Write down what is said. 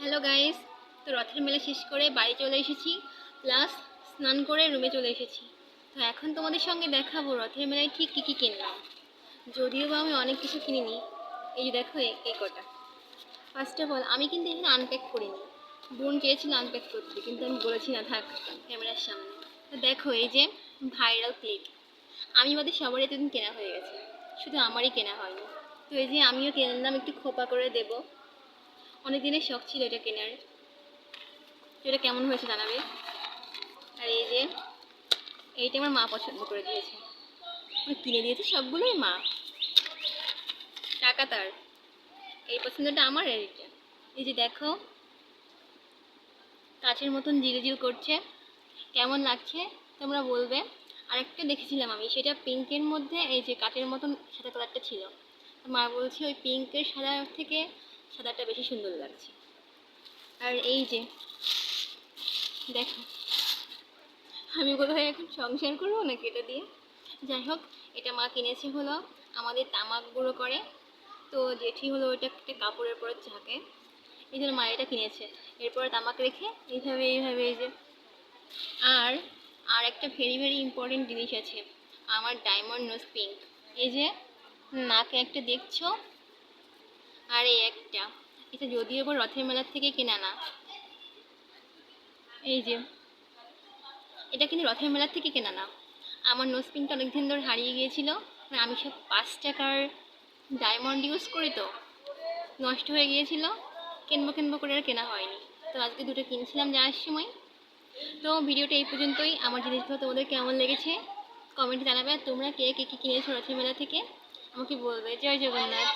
Hello guys, তো রথের মেলা শেষ করে বাড়ি চলে এসেছি, প্লাস স্নান করে রুমে চলে এসেছি। তো এখন তোমাদের সঙ্গে দেখাবো রথের মেলায় ঠিক কী কী কিনলাম। যদিও বা আমি অনেক কিছু কিনিনি, এই যে দেখো এই কটা। ফার্স্ট অফ অল আমি কিন্তু এখানে আনপ্যাক করিনি, বোন চেয়েছিল আনপ্যাক করতে, কিন্তু আমি বলেছি না থাক ক্যামেরার সামনে। তো দেখো এই যে ভাইরাল ক্লিপ, আমি বাদে সবারই এতদিন কেনা হয়ে গেছে, শুধু আমারই কেনা হয়নি। তো এই যে আমিও কিনলাম, একটু খোপা করে দেবো। অনেক দিনের শখ ছিল এটা কেনার। এটা কেমন হয়েছে জানাবে। আর এই যে এইটা আমার মা পছন্দ করে দিয়েছে, কিনে দিয়েছে সবগুলোই মা, টাকা তার। এই পছন্দটা আমার। আর এটা এই যে দেখো কাচের মতন জিলজিল করছে, কেমন লাগছে তোমরা বলবে। আরেকটা দেখেছিলাম আমি, সেটা পিঙ্কের মধ্যে এই যে কাচের মতন সাদা কালারটা ছিল। মা বলছে ওই পিঙ্কের সাদা থেকে সাদাটা বেশি সুন্দর লাগছে। আর এই যে দেখো, আমি কোথায় এখন সংসার করবো নাকি এটা দিয়ে। যাই হোক, এটা মা কিনেছে হলো আমাদের তামাক গুঁড়ো করে, তো জেঠি হলো ওইটা একটা কাপড়ের পরে ঝাঁকে, এই জন্য মা এটা কিনেছে। এরপরে তামাক রেখে এইভাবে এইভাবে এই যে। আর আর একটা ভেরি ভেরি ইম্পর্টেন্ট জিনিস আছে, আমার ডায়মন্ড নোজ পিঙ্ক। এই যে নাকে একটা দেখছো, আর এই একটা, এটা যদিও এবার রথের মেলার থেকে কেনা না। এই যে এটা কিন্তু রথের মেলার থেকে কেনা না, আমার নোজ পিনটা অনেকদিন ধরে হারিয়ে গিয়েছিল। আমি সব 5 টাকার ডায়মন্ড ইউজ করি, তো নষ্ট হয়ে গিয়েছিল, কিনবো করে আর কেনা হয়নি। তো আজকে দুটো কিনছিলাম যাওয়ার সময়। তো ভিডিওটা এই পর্যন্তই। আমার জিনিসগুলো তোমাদের কেমন লেগেছে কমেন্টে জানাবে, আর তোমরা কে কে কী কিনেছো রথের মেলা থেকে আমাকে বলবে। জয় জগন্নাথ।